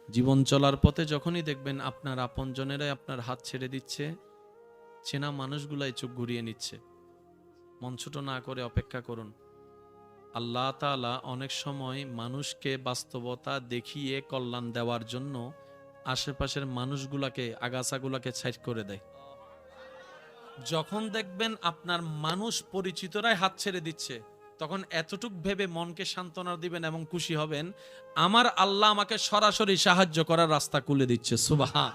জীবন চলার পথে যখনই দেখবেন আপনার আপনজনেরাই আপনার হাত ছেড়ে দিচ্ছে, চেনা মানুষগুলাই চোখ ঘুরিয়ে নিচ্ছে, মন ছোট না করে অপেক্ষা করুন। আল্লাহ তাআলা অনেক সময় মানুষকে বাস্তবতা দেখিয়ে কল্যাণ দেওয়ার জন্য আশেপাশের মানুষগুলাকে, আগাছাগুলাকে ছাইড করে দেয়। যখন দেখবেন আপনার মানুষ পরিচিতরাই হাত ছেড়ে দিচ্ছে, তখন এতটুক ভেবে মনকে সান্ত্বনা দিবেন এবং খুশি হবেন, আমার আল্লাহ আমাকে সরাসরি সাহায্য করার রাস্তা খুলে দিচ্ছে। সুবহান।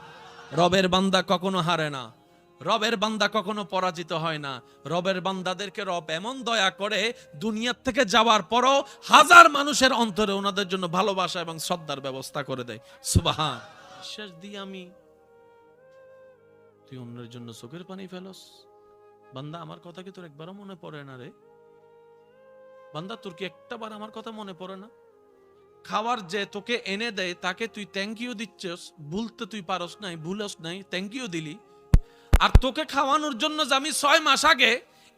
রবের বান্দা কখনো হারে না, রবের বান্দা কখনো পরাজিত হয় না। রবের বান্দাদেরকে রব এমন দয়া করে, দুনিয়ার থেকে যাওয়ার পরও হাজার মানুষের অন্তরে ওনাদের জন্য ভালোবাসা এবং শ্রদ্ধার ব্যবস্থা করে দেয়। সুবহান। বিশ্বাস দিয়ে আমি, তুই অন্যের জন্য চোখের পানি ফেলস? বান্দা, আমার কথা কি তোর একবারও মনে পড়ে না রে? বান্দা, তোর কি একটাবার আমার কথা মনে পড়ে না? খাবার যে তোকে এনে দেয় তাকে তুই থ্যাংক ইউ দিচ্ছস, ভুলতে তুই পারস নাই, ভুলস নাই, থ্যাংক ইউ দিলি। আর তোকে খাওয়ানোর জন্য যে আমি 6 মাস আগে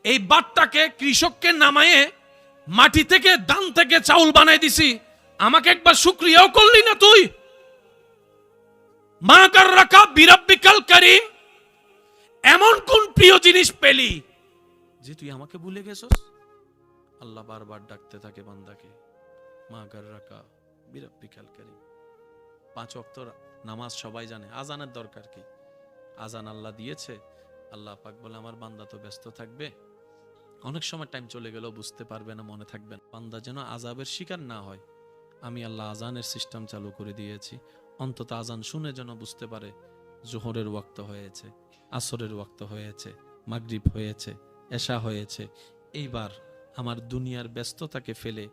এই বাটটাকে কৃষককে নামায়ে মাটি থেকে, ধান থেকে চাউল বানাই দিছি, আমাকে একবার শুকরিয়াও করলি না তুই? মা কার রাখা বিরাব্বিকাল কারীম, এমন কোন প্রিয় জিনিস পেলি যে তুই আমাকে ভুলে গেছস? আল্লাহ বারবার ডাকতে থাকে বান্দাকে, মা কার রাখা বিরাব্বিকাল কারীম। 5 ওয়াক্ত নামাজ সবাই জানে, আজানের দরকার কি? আজান আল্লাহ দিয়েছে, আল্লাহ পাক বলে আমার বান্দা তো ব্যস্ত থাকবে, অনেক সময় টাইম চলে গেল বুঝতে পারবে না, মনে থাকবে না। বান্দা যেন আযাবের শিকার না হয়, আমি আল্লাহ আজানের সিস্টেম চালু করে দিয়েছি। অন্তত আজান শুনে যেন বুঝতে পারে জোহরের ওয়াক্ত হয়েছে, আসরের ওয়াক্ত হয়েছে, মাগরিব হয়েছে, এশা হয়েছে। এইবার আমার দুনিয়ার ব্যস্ততাকে ফেলে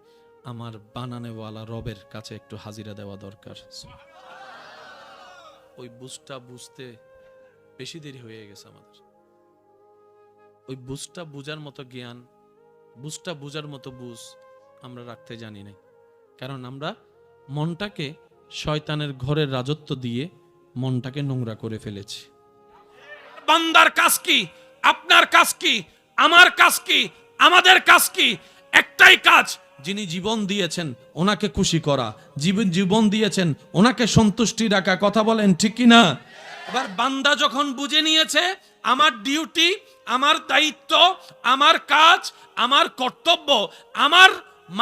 আমার বানানেওয়ালা রবের কাছে একটু হাজিরা দেওয়া দরকার। ওই বুঝটা বুঝতে বেশি দেরি হয়ে গেছে আমাদের। ওই বুঝটা বুঝার মতো জ্ঞান, বুঝটা বুঝার মতো বুঝ আমরা রাখতে জানি না। কারণ আমরা মনটাকে শয়তানের ঘরের রাজত্ব দিয়ে মনটাকে নোংরা করে ফেলেছি। বান্দার কাজ কি? আপনার কাজ কি? আমার কাজ কি? আমাদের কাজ কি? একটাই কাজ, যিনি জীবন দিয়েছেন ওনাকে খুশি করা, জীবন দিয়েছেন ওনাকে সন্তুষ্টি রাখা। কথা বলেন ঠিক কি না? এবার বান্দা যখন বুঝে নিয়েছে আমার ডিউটি, আমার দায়িত্ব, আমার কাজ, আমার কর্তব্য আমার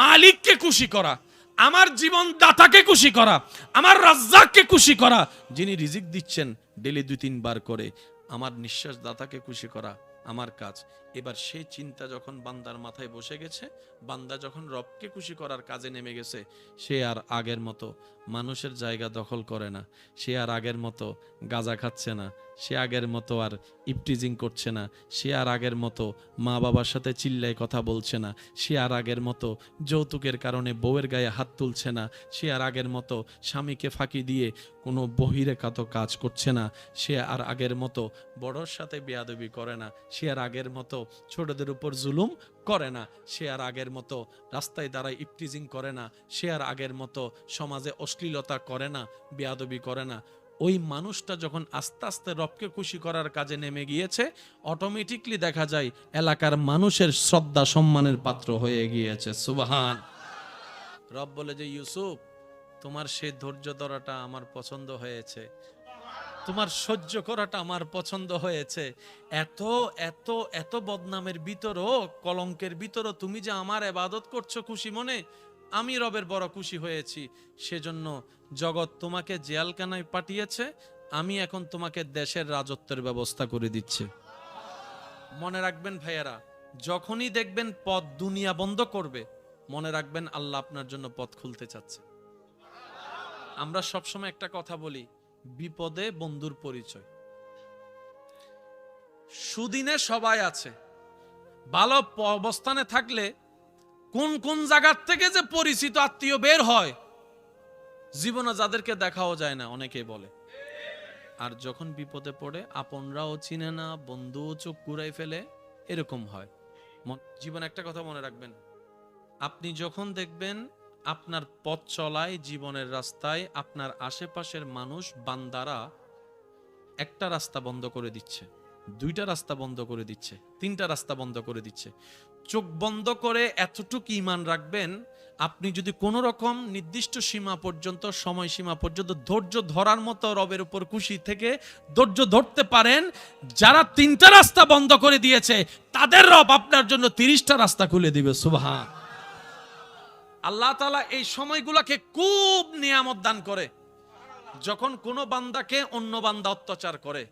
মালিককে খুশি করা, আমার জীবন দাতাকে খুশি করা, আমার রাজ্জাককে খুশি করা, যিনি রিজিক দিচ্ছেন ডেলি 2-3 বার করে, আমার নিঃশ্বাস দাতাকে খুশি করা আমার কাজ। এবার সেই চিন্তা যখন বান্দার মাথায় বসে গেছে, বান্দা যখন রবকে খুশি করার কাজে নেমে গেছে, সে আর আগের মতো মানুষের জায়গা দখল করে না, সে আর আগের মতো গাঁজা খাচ্ছে না, সে আগের মতো আর ইপটিজিং করছে না, সে আর আগের মতো মা বাবার সাথে চিল্লায় কথা বলছে না, সে আর আগের মতো যৌতুকের কারণে বউয়ের গায়ে হাত তুলছে না, সে আর আগের মতো স্বামীকে ফাঁকি দিয়ে কোনো বহিরেকাত কাজ করছে না, সে আর আগের মতো বড়র সাথে বেয়াদবি করে না, সে আর আগের মতো ছোটদের উপর জুলুম করে না, সে আর আগের মতো রাস্তায় দাঁড়ায় ইপটিজিং করে না, সে আর আগের মতো সমাজে অশ্লীলতা করে না, বেয়াদবি করে না। ওই মানুষটা যখন আস্তে আস্তে রবকে খুশি করার কাজে নেমে গিয়েছে, অটোমেটিকলি দেখা যায় এলাকার মানুষের শ্রদ্ধা সম্মানের পাত্র হয়ে গিয়েছে। সুবহান। রব বলে যে ইউসুফ, তোমার সেই ধৈর্য ধরাটা আমার পছন্দ হয়েছে, তোমার সহ্য করাটা আমার পছন্দ হয়েছে। এত এত এত বদনামের ভিতরও, কলঙ্কের ভিতরও তুমি যে আমার ইবাদত করছো খুশি মনে, আমি রবের বড় খুশি হয়েছি। সেজন্য জগৎ তোমাকে জেলখানায় পাঠিয়েছে, আমি এখন তোমাকে দেশের রাজত্বের ব্যবস্থা করে দিচ্ছি। মনে রাখবেন ভাইয়ারা, যখনই দেখবেন পথ দুনিয়া বন্ধ করবে, মনে রাখবেন আল্লাহ আপনার জন্য পথ খুলতে চাচ্ছে। আমরা সবসময় একটা কথা বলি, বিপদে বন্ধুর পরিচয়। সুদিনে সবাই আছে, ভালো অবস্থানে থাকলে কোন কোন জায়গার থেকে যে পরিচিত আত্মীয় বের হয়, জীবনে যাদেরকে দেখাও যায় না অনেকেই বলে। আর যখন বিপদে পড়ে আপনরাও চিনে না, বন্ধুও চোখ ঘুরাই ফেলে, এরকম হয়। জীবন একটা কথা মনে রাখবেন, আপনি যখন দেখবেন আপনার পথ চলায়, জীবনের রাস্তায় আপনার আশেপাশের মানুষ বান্দারা একটা রাস্তা বন্ধ করে দিচ্ছে, দুইটা রাস্তা বন্ধ করে দিচ্ছে, তিনটা রাস্তা বন্ধ করে দিচ্ছে। চোখ বন্ধ করে এতটুকু ঈমান রাখবেন, আপনি যদি কোনো রকম নির্দিষ্ট সীমা পর্যন্ত, সময় সীমা পর্যন্ত ধৈর্য ধরার মতো রবের উপর খুশি থেকে ধৈর্য ধরতে পারেন, যারা তিনটা রাস্তা বন্ধ করে দিয়েছে তাদের রব আপনার জন্য 30টা রাস্তা খুলে দিবে। সুবহান আল্লাহ তাআলা এই সময়গুলোকে খুব নিয়ামত দান করে। যখন কোনো বান্দাকে অন্য বান্দা অত্যাচার করে,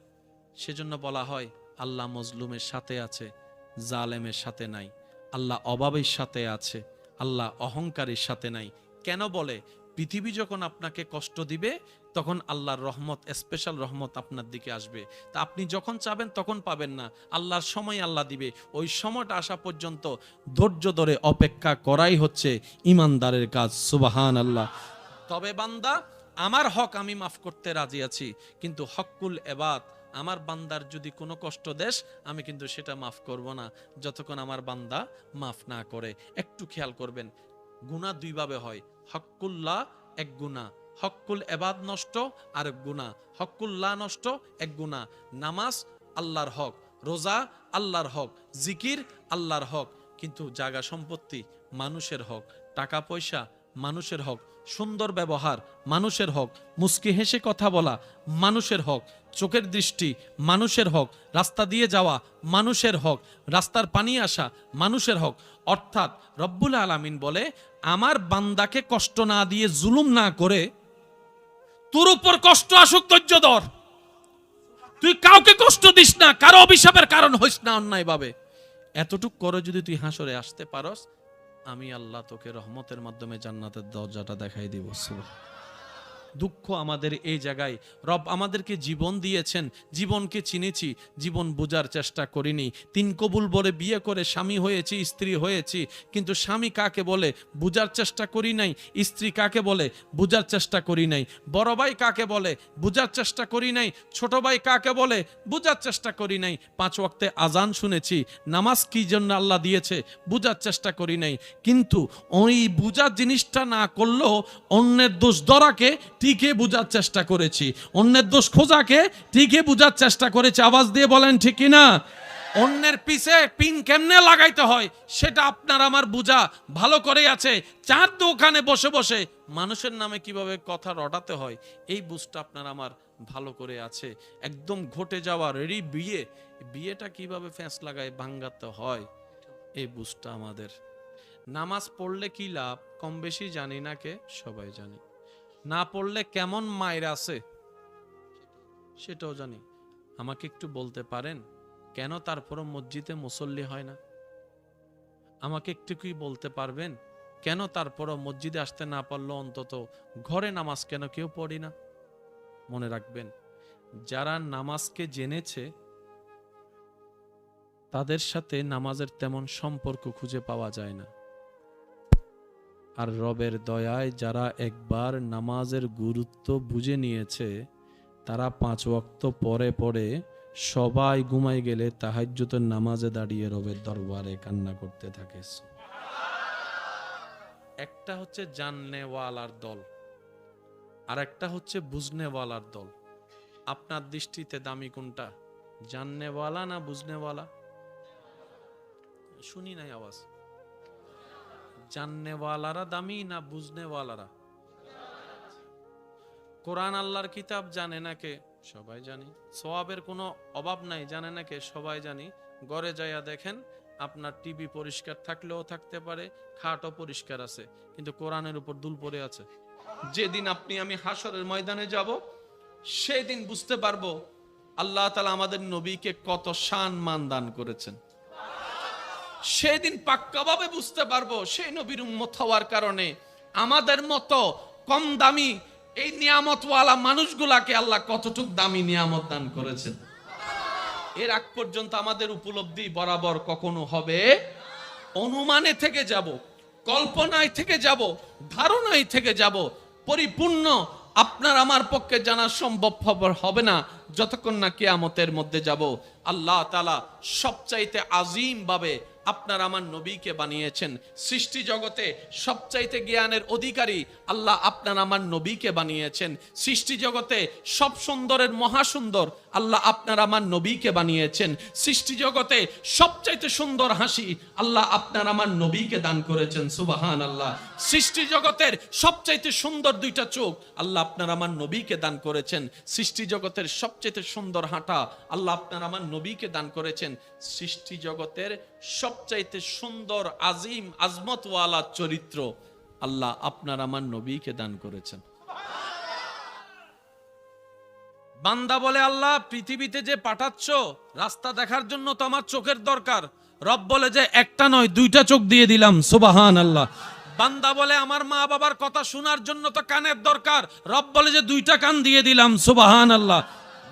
সেজন্য বলা হয় আল্লাহ মজলুমের সাথে আছে, জালেমের সাথে নাই। আল্লাহ অভাবের সাথে আছে, আল্লাহ অহংকারের সাথে নাই। কেন বলে? পৃথিবী যখন আপনাকে কষ্ট দিবে তখন আল্লাহর রহমত, স্পেশাল রহমত আপনার দিকে আসবে। তা আপনি যখন চাবেন তখন পাবেন না, আল্লাহর সময় আল্লাহ দিবে। ওই সময়টা আসা পর্যন্ত ধৈর্য ধরে অপেক্ষা করাই হচ্ছে ইমানদারের কাজ। সুবহানাল্লাহ। তবে বান্দা, আমার হক আমি মাফ করতে রাজি আছি, কিন্তু হকুল এবাদ, আমার বান্দার যদি কোনো কষ্ট দেশ, আমি কিন্তু সেটা মাফ করব না যতক্ষণ আমার বান্দা মাফ না করে। একটু খেয়াল করবেন, গুনাহ দুইভাবে হয়। হকুল্লাহ এক গুনাহ, হকুল এবাদ নষ্ট আর এক গুনাহ। হকুল্লাহ নষ্ট এক গুনাহ। নামাজ আল্লাহর হক, রোজা আল্লাহর হক, জিকির আল্লাহর হক, কিন্তু জায়গা সম্পত্তি মানুষের হক, টাকা পয়সা মানুষের হক, সুন্দর ব্যবহার মানুষের হক, মুস্কি হেসে কথা বলা মানুষের হক, চোখের দৃষ্টি মানুষের হক, রাস্তা দিয়ে যাওয়া মানুষের হক, রাস্তার পানি আসা মানুষের হক। অর্থাৎ রব্বুল আলামিন বলে, আমার বান্দাকে কষ্ট না দিয়ে, জুলুম না করে, তোর উপর কষ্ট আসুক ধৈর্য ধর। তুই কাউকে কষ্ট দিস না, কারো অভিশাপের কারণ হইস না অন্যায় ভাবে। এতটুক করে যদি তুই হাসরে আসতে পারস, আমি আল্লাহ তোকে রহমতের মাধ্যমে জান্নাতের দরজাটা দেখাই দিব। দুঃখ আমাদের এই জায়গায়, রব আমাদেরকে জীবন দিয়েছেন, জীবনকে চিনেছি, জীবন বোঝার চেষ্টা করিনি। 3 কবুল বলে বিয়ে করে স্বামী হয়েছি, স্ত্রী হয়েছি, কিন্তু স্বামী কাকে বলে বোঝার চেষ্টা করি নাই, স্ত্রী কাকে বলে বোঝার চেষ্টা করি নাই, বড় ভাই কাকে বলে বোঝার চেষ্টা করি নাই, ছোট ভাই কাকে বলে বোঝার চেষ্টা করি নাই। 5 ওয়াক্তে আজান শুনেছি, নামাজ কি জন্য আল্লাহ দিয়েছে বোঝার চেষ্টা করি নাই। কিন্তু ওই বোঝার জিনিসটা না করলেও অন্যের দোষ ধরাকে ঠিকই বোঝার চেষ্টা করেছি, অন্যের দোষ খোঁজাকে ঠিকই বোঝার চেষ্টা করেছি। আওয়াজ দিয়ে বলেন ঠিক কিনা? অন্যের পিছে পিন কেমনে লাগাইতে হয় সেটা আপনার আমার বোঝা ভালো করেই আছে। চার দোকানে বসে বসে মানুষের নামে কিভাবে কথা রটাতে হয়, এই বুঝটা আপনার আমার ভালো করে আছে। একদম ঘটে যাওয়া রেডি বিয়ে, বিয়েটা কিভাবে ফ্যাঁস লাগায় ভাঙ্গাতে হয়, এই বুঝটা আমাদের। নামাজ পড়লে কি লাভ কম বেশি জানি না, কে সবাই জানি। না পড়লে কেমন মায়ের আছে সেটাও জানি। আমাকে একটু বলতে পারেন কেন তারপরও মসজিদে মুসল্লি হয় না? আমাকে একটু কি বলতে পারবেন কেন তারপরও মসজিদে আসতে না পারলেও অন্তত ঘরে নামাজ কেন কেউ পড়ি না? মনে রাখবেন, যারা নামাজকে জেনেছে তাদের সাথে নামাজের তেমন সম্পর্ক খুঁজে পাওয়া যায় না। আর রবের দয়ায় যারা একবার নামাজের গুরুত্ব বুঝে নিয়েছে, তারা 5 ওয়াক্ত পরে পরে সবাই ঘুমাই গেলে তাহাজ্জুদের নামাজে দাঁড়িয়ে রবের দরবারে কান্না করতে থাকে। একটা হচ্ছে জাননেওয়ালার দল, আর একটা হচ্ছে বুঝনেওয়ালার দল। আপনার দৃষ্টিতে দামি কোনটা, জাননেওয়ালা না বুঝনেওয়ালা? শুনি নাই আওয়াজ। জাননেওয়ালারা দামি না বুঝনেওয়ালারা? কোরআন আল্লাহর কিতাব জানে না কে? সবাই জানি। সওয়াবের কোনো অভাব নাই, জানে না কে? সবাই জানি। ঘরে যাইয়া দেখেন, আপনার টিভি পরিষ্কার থাকলেও থাকতে পারে, খাটও পরিষ্কার আছে, কিন্তু কোরআনের উপর দুল পড়ে আছে। যেদিন আপনি আমি হাসরের ময়দানে যাব, সেদিন বুঝতে পারবো আল্লাহ তাআলা আমাদের নবীকে কত শান মান দান করেছেন। সেদিন পাক্কাভাবে বুঝতে পারবো সেই নবীর উম্মত হওয়ার কারণে আমাদের মতো কম দামি এই নিয়ামতওয়ালা মানুষগুলাকে আল্লাহ কতটুক দামি নিয়ামত দান করেছেন। এর আগ পর্যন্ত আমাদের উপলব্ধি বরাবর কখনো হবে অনুমানে থেকে যাব, কল্পনায় থেকে যাব, ধারণায় থেকে যাব। পরিপূর্ণ আপনার আমার পক্ষে জানা সম্ভব হবে না যতক্ষণ না কিয়ামতের মধ্যে যাব। আল্লাহ তাআলা সবচাইতে আজিম ভাবে আপনার আমার নবীকে বানিয়েছেন। সৃষ্টি জগতে সবচাইতে জ্ঞানের অধিকারী আল্লাহ আপনার আমার নবীকে বানিয়েছেন। সৃষ্টি জগতে সব সুন্দরের মহাসুন্দর আল্লাহ আপনার আমার নবীকে বানিয়েছেন। সৃষ্টি জগতে সবচাইতে সুন্দর হাসি আল্লাহ আপনার আমার নবীকে দান করেছেন। সুবহানাল্লাহ। সৃষ্টি জগতের সবচাইতে সুন্দর দুইটা চোখ আল্লাহ আপনার আমার নবীকে দান করেছেন। সৃষ্টি জগতের সবচাইতে সুন্দর হাঁটা আল্লাহ আপনার আমার নবীকে দান করেছেন। সৃষ্টি জগতের সবচাইতে সুন্দর আজিম আজমতওয়ালা চরিত্র আল্লাহ আপনার আমার নবীকে দান করেছেন। বান্দা বলে, আল্লাহ পৃথিবীতে যে পাঠাচ্ছ রাস্তা দেখার জন্য তো আমার চোখের দরকার। রব বলে যে একটা নয় দুইটা চোখ দিয়ে দিলাম। সুবহানাল্লাহ। বান্দা বলে, আমার মা বাবার কথা শোনার জন্য তো কানের দরকার। রব বলে যে দুইটা কান দিয়ে দিলাম। সুবহানাল্লাহ।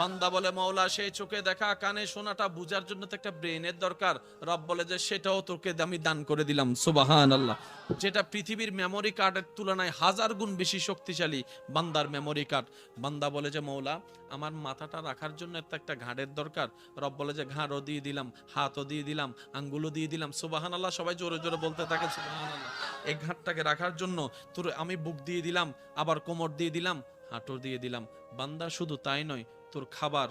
বান্দা বলে, মওলা সেই চোখে দেখা কানে শোনাটা বুঝার জন্য তো একটা ব্রেনের দরকার। রব বলে যে সেটাও তোকে আমি দান করে দিলাম। সুবহানাল্লাহ। যেটা পৃথিবীর মেমোরি কার্ডের তুলনায় 1000 গুণ বেশি শক্তিশালী বান্দার মেমোরি কার্ড। বান্দা বলে যে মওলা আমার মাথাটা রাখার জন্য তো একটা ঘাড়ের দরকার। রব বলে যে ঘাড়ও দিয়ে দিলাম, হাতও দিয়ে দিলাম, আঙ্গুলও দিয়ে দিলাম। সুবহানাল্লাহ। সবাই জোরে জোরে বলতে থাকে সুবহানাল্লাহ। এই ঘাড়টাকে রাখার জন্য তোর আমি বুক দিয়ে দিলাম, আবার কোমর দিয়ে দিলাম, হাঁটু দিয়ে দিলাম। বান্দা শুধু তাই নয়, তোর খাবার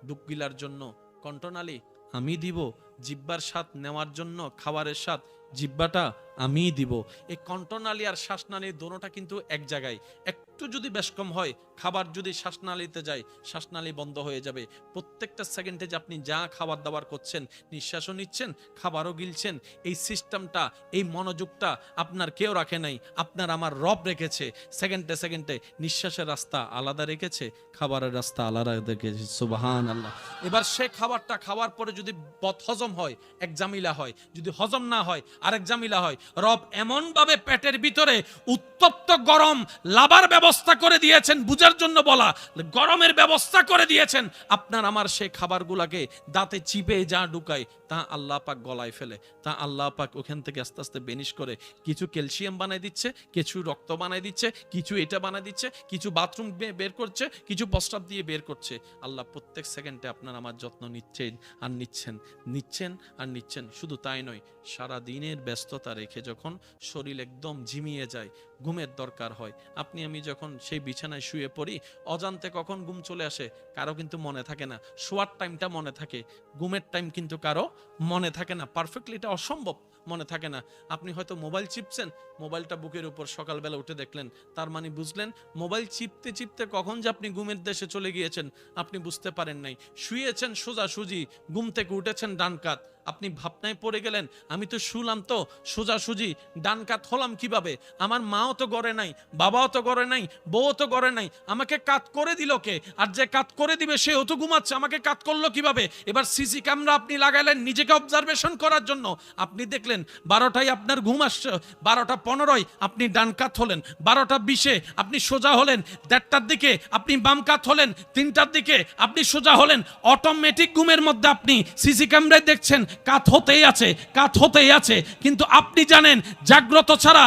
বুক গিলার জন্য কণ্ঠনালী আমি দিব, জিহ্বার স্বাদ নেওয়ার জন্য খাবারের স্বাদ জিহ্বাটা আমি দিব। এই কণ্ঠনালী আর শ্বাসনালী দোনোটা কিন্তু এক জায়গায়। একটু যদি বেশ কম হয়, খাবার যদি শ্বাসনালীতে যায় শ্বাসনালী বন্ধ হয়ে যাবে। প্রত্যেকটা সেকেন্ডে যে আপনি যা খাবার দাবার করছেন, নিঃশ্বাসও নিচ্ছেন, খাবারও গিলছেন, এই সিস্টেমটা, এই মনোযোগটা আপনার কেউ রাখে নাই, আপনার আমার রব রেখেছে। সেকেন্ডে সেকেন্ডে নিঃশ্বাসের রাস্তা আলাদা রেখেছে, খাবারের রাস্তা আলাদা রেখেছে। সুবহানাল্লাহ। এবার সে খাবারটা খাওয়ার পরে যদি বদহজম হয় এক জামিলা হয়, যদি হজম না হয় আরেক জামিলা হয়। রব এমন ভাবে পেটের ভিতরে উত্তপ্ত গরম লাভার ব্যবস্থা করে দিয়েছেন, বুঝার জন্য বলা, গরমের ব্যবস্থা করে দিয়েছেন। আপনার আমার সেই খাবারগুলাকে দাঁতে চিপে যা ঢুকায় তা আল্লাহ পাক গলায় ফেলে, তা আল্লাহ পাক ওখান থেকে আস্তে আস্তে বেনিশ করে কিছু ক্যালসিয়াম বানাই দিচ্ছে, কিছু রক্ত বানাই দিচ্ছে, কিছু এটা বানাই দিচ্ছে, কিছু বাথরুম বের করছে, কিছু প্রস্রাব দিয়ে বের করছে। আল্লাহ প্রত্যেক সেকেন্ডে আপনার আমার যত্ন নিচ্ছেন আর নিচ্ছেন, নিচ্ছেন আর নিচ্ছেন। শুধু তাই নয়, সারা দিনের ব্যস্ততা রেখে যখন শরীর একদম ঝিমিয়ে যায়, ঘুমের দরকার হয়, আপনি আমি যখন সেই বিছানায় শুয়ে পড়ি, অজান্তে কখন ঘুম চলে আসে কারো কিন্তু মনে থাকে না। শোয়ার টাইমটা মনে থাকে, ঘুমের টাইম কিন্তু কারো মনে থাকে না। পারফেক্টলি এটা অসম্ভব, মনে থাকে না। আপনি হয়তো মোবাইল চিপছেন, মোবাইলটা বুকের উপর সকালবেলা উঠে দেখলেন, তার মানে বুঝলেন মোবাইল চিপতে চিপতে কখন যে আপনি ঘুমের দেশে চলে গিয়েছেন আপনি বুঝতে পারেন নাই। শুয়েছেন সোজাসুজি, ঘুম থেকে উঠেছেন ডান কাত, আপনি ভাবনায় পড়ে গেলেন, আমি তো শুলাম তো সোজাসুজি, ডান কাত হলাম কিভাবে? আমার মাও তো গড়ে নাই, বাবাও তো গড়ে নাই, বউও তো গড়ে নাই, আমাকে কাত করে দিল কে? আর যে কাত করে দিবে সেও তো ঘুমাচ্ছে, আমাকে কাত করলো কিভাবে? এবার সিসি ক্যামেরা আপনি লাগাইলেন নিজেকে অবজারভেশন করার জন্য। আপনি দেখলেন 12টায় আপনার ঘুম আসছে, 12:15 আপনি ডান কাত হলেন, 12:20 আপনি সোজা হলেন, 1:30টার দিকে আপনি বাম কাত হলেন, 3টার দিকে আপনি সোজা হলেন। অটোমেটিক ঘুমের মধ্যে আপনি সিসি ক্যামেরায় দেখছেন কাত হতেই আছে, কাত হতেই আছে। কিন্তু আপনি জানেন জাগ্রত ছাড়া,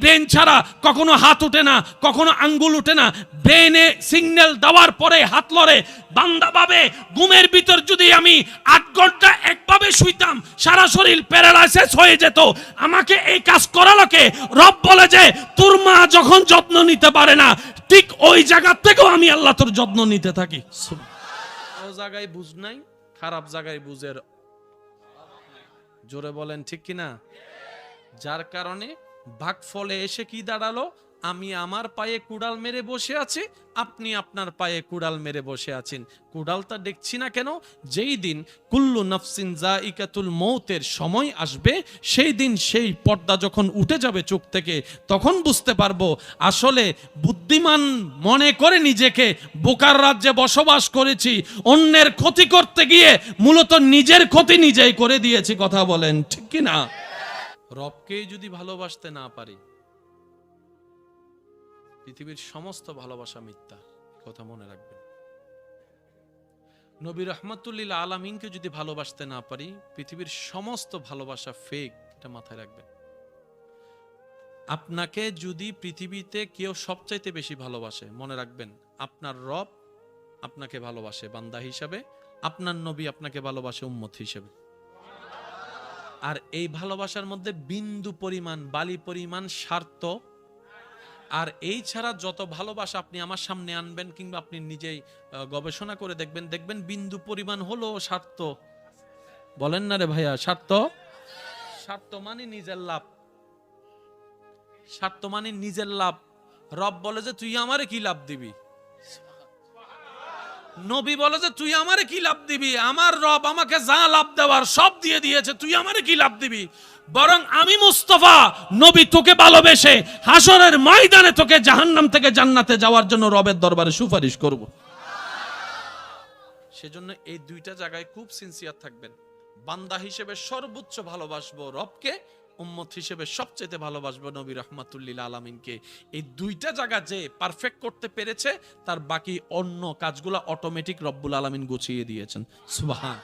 ব্রেন ছাড়া কখনো হাত উঠে না, কখনো আঙ্গুল উঠে না। ব্রেনে সিগন্যাল দেওয়ার পরে হাত লড়ে। বান্দা ভাবে ঘুমের ভিতর যদি আমি 8 ঘন্টা একভাবে শুইতাম সারা শরীর প্যারালাইসিস হয়ে যেত। আমাকে এই কাজ করালো কে? রব বলে যে তোর মা যখন যত্ন নিতে পারে না, ঠিক ওই জায়গা থেকেও আমি আল্লাহ তোর যত্ন নিতে থাকি। ও জায়গায় বুঝ নাই, খারাপ জায়গায় বুঝের জোরে বলেন ঠিক কিনা? যার কারণে ভাগফলে এসে কি দাঁড়ালো? আমি আমার পায়ে কুড়াল মেরে বসে আছি, আপনি আপনার পায়ে কুড়াল মেরে বসে আছেন। কুড়ালটা দেখছি না কেন? যেই দিন কুল্লু নাফসিন যায়িকাতুল মৌতের সময় আসবে, সেই দিন সেই পর্দা যখন উঠে যাবে চোখ থেকে, তখন বুঝতে পারবো আসলে বুদ্ধিমান মনে করে নিজেকে বোকার রাজ্যে বসবাস করেছি, অন্যের ক্ষতি করতে গিয়ে মূলত নিজের ক্ষতি নিজেই করে দিয়েছি। কথা বলেন ঠিক কিনা? রবকেই যদি ভালোবাসতে না পারি, পৃথিবীর সমস্ত ভালোবাসা মিথ্যা, কথা মনে রাখবেন। নবী রহমতুল্লিল আলামিনকে যদি ভালোবাসতে না পারি, পৃথিবীর সমস্ত ভালোবাসা ফেক, এটা মাথায় রাখবেন। আপনাকে যদি পৃথিবীতে কেউ সবচাইতে বেশি ভালোবাসে, মনে রাখবেন আপনার রব আপনাকে ভালোবাসে বান্দা হিসাবে, আপনার নবী আপনাকে ভালোবাসে উম্মত হিসেবে। আর এই ভালোবাসার মধ্যে বিন্দু পরিমাণ বালি পরিমাণ স্বার্থ, আর এই ছাড়া যত ভালোবাসা আপনি আমার সামনে আনবেন কিংবা আপনি নিজেই গবেষণা করে দেখবেন, দেখবেন বিন্দু পরিমাণ হলো স্বার্থ। বলেন না রে ভাইয়া, স্বার্থ। স্বার্থ মানে নিজের লাভ, স্বার্থ মানে নিজের লাভ। রব বলে যে তুই আমারে কি লাভ দিবি, নবী বলে যে তুই আমারে কি লাভ দিবি, আমার রব আমাকে যা লাভ দেওয়ার সব দিয়ে দিয়েছে, তুই আমারে কি লাভ দিবি। বরং আমি মুস্তাফা নবী তোকে ভালোবেসে হাসরের ময়দানে তোকে জাহান্নাম থেকে জান্নাতে যাওয়ার জন্য রবের দরবারে সুপারিশ করব। সেজন্য এই দুইটা জায়গায় খুব সিনসিয়ার থাকবেন। বান্দা হিসেবে সর্বোচ্চ ভালোবাসবো রবকে, উম্মত হিসেবে সবচেয়ে ভালোবাসবো নবী রাহমাতুল্লিল আলামিনকে। এই দুইটা জায়গা যে পারফেক্ট করতে পেরেছে, তার বাকি অন্য কাজগুলো অটোমেটিক রব্বুল আলামিন গুছিয়ে দিয়েছেন। সুবহান।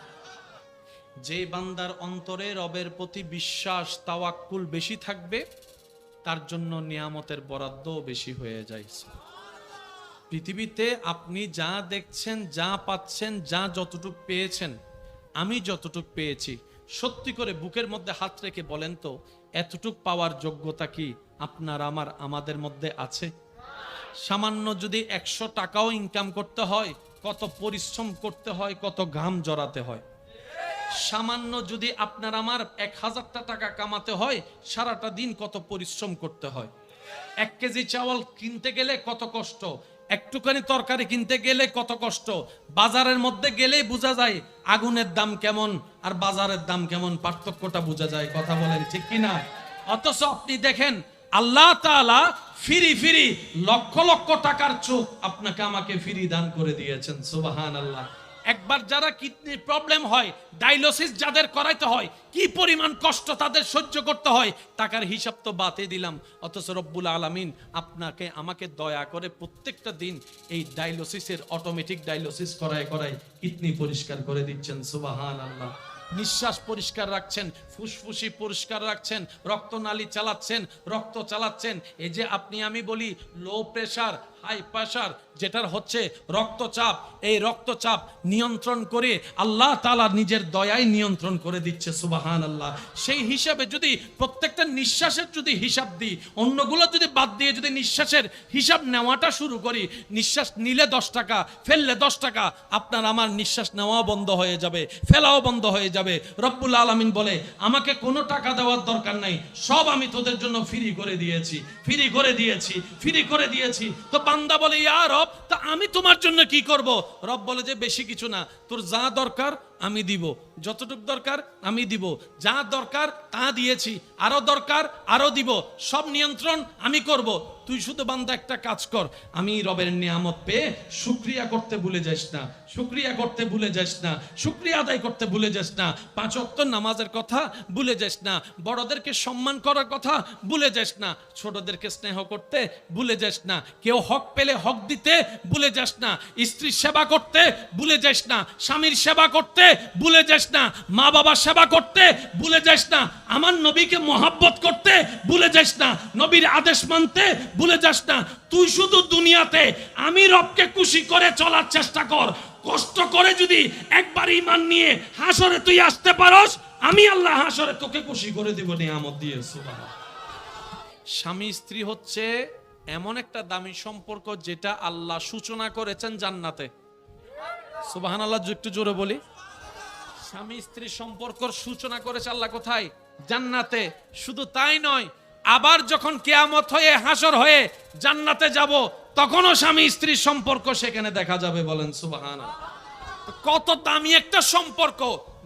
যে বান্দার অন্তরে রবের প্রতি বিশ্বাস তাওয়াক্কুল বেশি থাকবে, তার জন্য নিয়ামতের বরাদ্দ বেশি হয়ে যায়। পৃথিবীতে আপনি যা দেখছেন, যা পাচ্ছেন, যা যতটুক পেয়েছেন, আমি যতটুক পেয়েছি, সত্যি করে বুকের মধ্যে হাত রেখে বলেন তো, এতটুক পাওয়ার যোগ্যতা কি আপনার আমাদের মধ্যে আছে? সামান্য যদি 100 টাকাও ইনকাম করতে হয়, কত পরিশ্রম করতে হয়, কত ঘাম জড়াতে হয়। সামান্য যদি আপনার আমার 1000টা টাকা কামাতে হয়, সারাটা দিন কত পরিশ্রম করতে হয়। 1 কেজি চাউল কিনতে গেলে কত কষ্ট, একটুখানি তরকারি কিনতে গেলে কত কষ্ট। বাজারের মধ্যে গেলেই বোঝা যায় আগুনের দাম কেমন আর বাজারের দাম কেমন, পার্থক্যটা বোঝা যায়। কথা বলেন ঠিক কিনা? অথচ আপনি দেখেন আল্লাহ তাআলা ফিরি ফিরি লক্ষ লক্ষ টাকার চোখ আপনাকে আমাকে ফিরি দান করে দিয়েছেন। সুবহানাল্লাহ। একবার যারা কিডনির প্রবলেম হয়, ডায়ালিসিস যাদের করাইতে হয়, কি পরিমাণ কষ্ট তাদের সহ্য করতে হয়, টাকার হিসাব তো বাদই দিলাম। অথচ রব্বুল আলামিন আপনাকে আমাকে দয়া করে প্রত্যেকটা দিন এই ডায়ালিসিসের অটোমেটিক ডায়ালিসিস করায় কিডনি পরিষ্কার করে দিচ্ছেন। সুবহানাল্লাহ। নিঃশ্বাস পরিষ্কার রাখছেন, ফুসফুসি পরিষ্কার রাখছেন, রক্তনালী চালাচ্ছেন, রক্ত চালাচ্ছেন। এই যে আপনি আমি বলি লো প্রেসার, হাই প্রেসার যেটার হচ্ছে রক্তচাপ, এই রক্তচাপ নিয়ন্ত্রণ করে আল্লাহ তাআলা নিজের দয়ায় নিয়ন্ত্রণ করে দিচ্ছে। সুবহানাল্লাহ। সেই হিসাবে যদি প্রত্যেকটা নিঃশ্বাসের যদি হিসাব দিই, অন্যগুলো যদি বাদ দিয়ে যদি নিঃশ্বাসের হিসাব নেওয়াটা শুরু করি, নিঃশ্বাস নিলে 10 টাকা, ফেললে 10 টাকা, আপনার আমার নিঃশ্বাস নেওয়াও বন্ধ হয়ে যাবে, ফেলাও বন্ধ হয়ে যাবে। রব্বুল আলামিন বলে আমাকে কোনো টাকা দেওয়ার দরকার নাই, সব আমি তোদের জন্য ফ্রি করে দিয়েছি, ফ্রি করে দিয়েছি, ফ্রি করে দিয়েছি। তো বান্দা বলে ইয়া রব, তা আমি তোমার জন্য কি করব? রব বলে যে বেশি কিছু না, তোর যা দরকার আমি দিব, যতটুক দরকার আমি দিব, যা দরকার তা দিয়েছি, আরো দরকার আরো দিব, সব নিয়ন্ত্রণ আমি করব। তুই শুধু বান্দা একটা কাজ কর, আমি রবের নিয়ামত পেয়ে শুকরিয়া করতে ভুলে যাস না, শুকরিয়া করতে ভুলে যাস না, শুকরিয়া আদায় করতে ভুলে যাস না, 5 ওয়াক্ত নামাজের কথা ভুলে যাস না, বড়দেরকে সম্মান করার কথা ভুলে যাস না, ছোটদেরকে স্নেহ করতে ভুলে যাস না, কেউ হক পেলে হক দিতে ভুলে যাস না, স্ত্রীর সেবা করতে ভুলে যাস না, স্বামীর সেবা করতে ভুলে যাস না, মা বাবার সেবা করতে ভুলে যাস না, আমার নবীকে মহব্বত করতে ভুলে যাস না, নবীর আদেশ মানতে ভুলে যাস না। তুই শুধু দুনিয়াতে আমি রবকে খুশি করে চলার চেষ্টা কর। কষ্ট করে যদি একবার ঈমান নিয়ে হাসরে তুই আসতে পারস, আমি আল্লাহ হাসরে তোকে খুশি করে দিব নিয়ামত দিয়ে। সুবহানাল্লাহ। স্বামী স্ত্রী হচ্ছে এমন একটা দামি সম্পর্ক যেটা আল্লাহ সূচনা করেছেন জান্নাতে। সুবহানাল্লাহ। একটু জোরে বলি, স্বামী স্ত্রী সম্পর্কের সূচনা করেছে আল্লাহ কোথায়? জান্নাতে। শুধু তাই নয়, আবার যখন কিয়ামত হয়ে হাসর হয়ে জান্নাতে যাব, তখনও স্বামী স্ত্রীর সম্পর্ক সেখানে দেখা যাবে। বলেন সুবহানাল্লাহ। কত দামি একটা সম্পর্ক,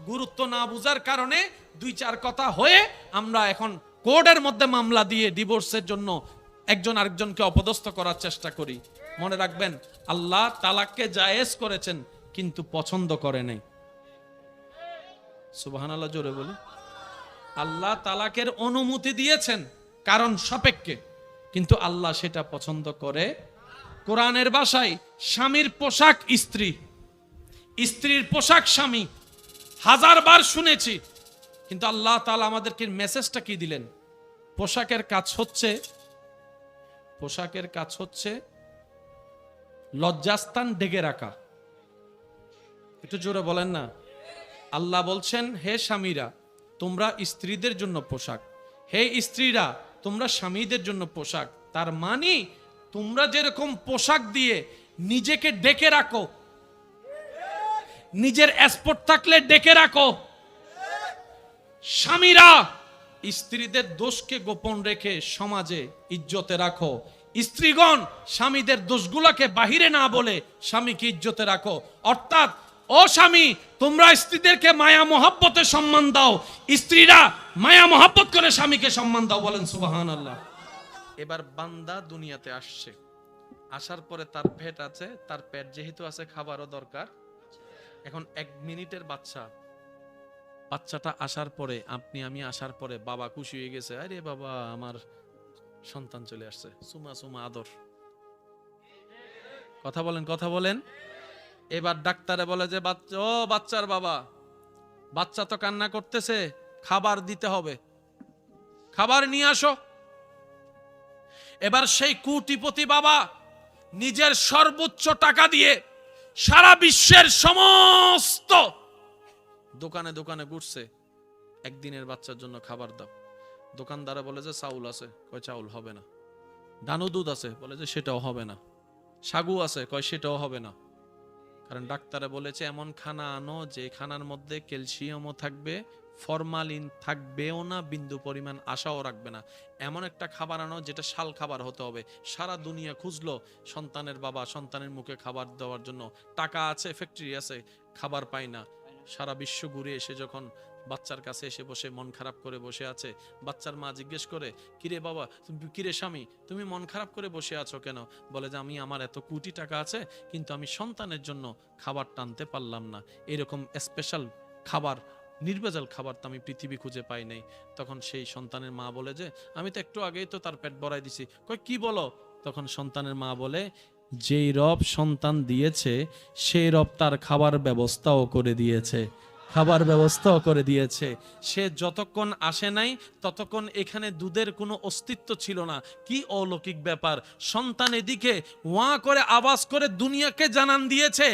গুরুত্ব না বুঝার কারণে 2-4 কথা হয়ে আমরা এখন কোর্টের মধ্যে মামলা দিয়ে ডিভোর্সের জন্য একজন আরেকজনকে অপদস্থ করার চেষ্টা করি। মনে রাখবেন, আল্লাহ তালাককে জায়েজ করেছেন কিন্তু পছন্দ করে নাই। সুবহানাল্লাহ। জোরে বলি। আল্লাহ তালাকের অনুমতি দিয়েছেন কারণ সাপেক্ষে, কিন্তু আল্লাহ সেটা পছন্দ করে। কোরআনের ভাষায় স্বামীর পোশাক স্ত্রী, স্ত্রীর পোশাক স্বামী, 1000 বার শুনেছি, কিন্তু আল্লাহ তাআলা আমাদেরকে মেসেজটা কি দিলেন? পোশাকের কাজ হচ্ছে লজ্জাস্থান ঢেকে রাখা। একটু জোরে বলেন না। আল্লাহ বলছেন, হে স্বামীরা, তোমরা স্ত্রীদের জন্য পোশাক, হে স্ত্রীরা তোমরা স্বামীদের জন্য পোশাক। তার মানে তোমরা যেরকম পোশাক দিয়ে নিজেকে ডেকে রাখো, নিজের স্পট থাকলে ডেকে রাখো, স্বামীরা স্ত্রীদের দোষকে গোপন রেখে সমাজে ইজ্জতে রাখো। স্ত্রীগণ স্বামীদের দোষগুলোকে বাহিরে না বলে স্বামীকে ইজ্জতে রাখো। অর্থাৎ ও স্বামী, তোমরা স্ত্রীদেরকে মায়া মহব্বতে সম্মান দাও, স্ত্রীরা মায়া মহব্বত করে স্বামীকে সম্মান দাও। বলেন সুবহানাল্লাহ। এবার বান্দা দুনিয়াতে আসছে, আসার পরে তার পেট আছে, তার পেট যেহেতু আছে খাবারও দরকার। এখন 1 মিনিটের বাচ্চাটা আসার পরে, আমি আসার পরে বাবা খুশি হয়ে গেছে, আরে বাবা আমার সন্তান চলে আসছে, সুমা সুমা আদর। কথা বলেন। এবার ডাক্তারে বলে যে বাচ্চার বাবা, বাচ্চা তো কান্না করতেছে, খাবার দিতে হবে, খাবার নিয়ে আসো। এবার সেই কোটিপতি বাবা নিজের সর্বোচ্চ টাকা দিয়ে সারা বিশ্বের সমস্ত দোকানে দোকানে ঘুরছে, একদিনের বাচ্চার জন্য খাবার দাও। দোকানদারে বলে যে চাউল আছে, কয় চাউল হবে না। ডানো দুধ আছে, বলে যে সেটাও হবে না। সাগু আছে, কয় সেটাও হবে না। কারণ ডাক্তারে বলেছে এমন খানা আনো যে খানার মধ্যে ক্যালসিয়ামও থাকবে, ফরমালিন থাকবেও না, বিন্দু পরিমাণ আশাও রাখবে না। এমন একটা খাবার আনো যেটা শাল খাবার হতে হবে। সারা দুনিয়া খুঁজলো সন্তানের বাবা সন্তানের মুখে খাবার দেওয়ার জন্য, টাকা আছে, ফ্যাক্টরি আছে, খাবার পায় না। সারা বিশ্ব ঘুরে এসে যখন বাচ্চার কাছে এসে বসে মন খারাপ করে বসে আছে, বাচ্চার মা জিজ্ঞেস করে, কিরে বাবা, কিরে স্বামী, তুমি মন খারাপ করে বসে আছো কেন? বলে যে আমার এত কোটি টাকা আছে, কিন্তু আমি সন্তানের জন্য খাবার টানতে পারলাম না। এরকম স্পেশাল খাবার, নির্ভেজাল খাবার তো আমি পৃথিবী খুঁজে পাই নাই। তখন সেই সন্তানের মা বলে যে আমি তো একটু আগেই তো তার পেট ভরাই দিছি। কই কি বলো? তখন সন্তানের মা বলে, যেই রব সন্তান দিয়েছে সেই রব তার খাবার ব্যবস্থাও করে দিয়েছে, সে যতক্ষণ আসে নাই ততক্ষণ এখানে দুধের কোনো অস্তিত্ব ছিল না। কি অলৌকিক ব্যাপার! সন্তান এদিকে ওয়া করে আওয়াজ করে দুনিয়াকে জানান দিয়েছে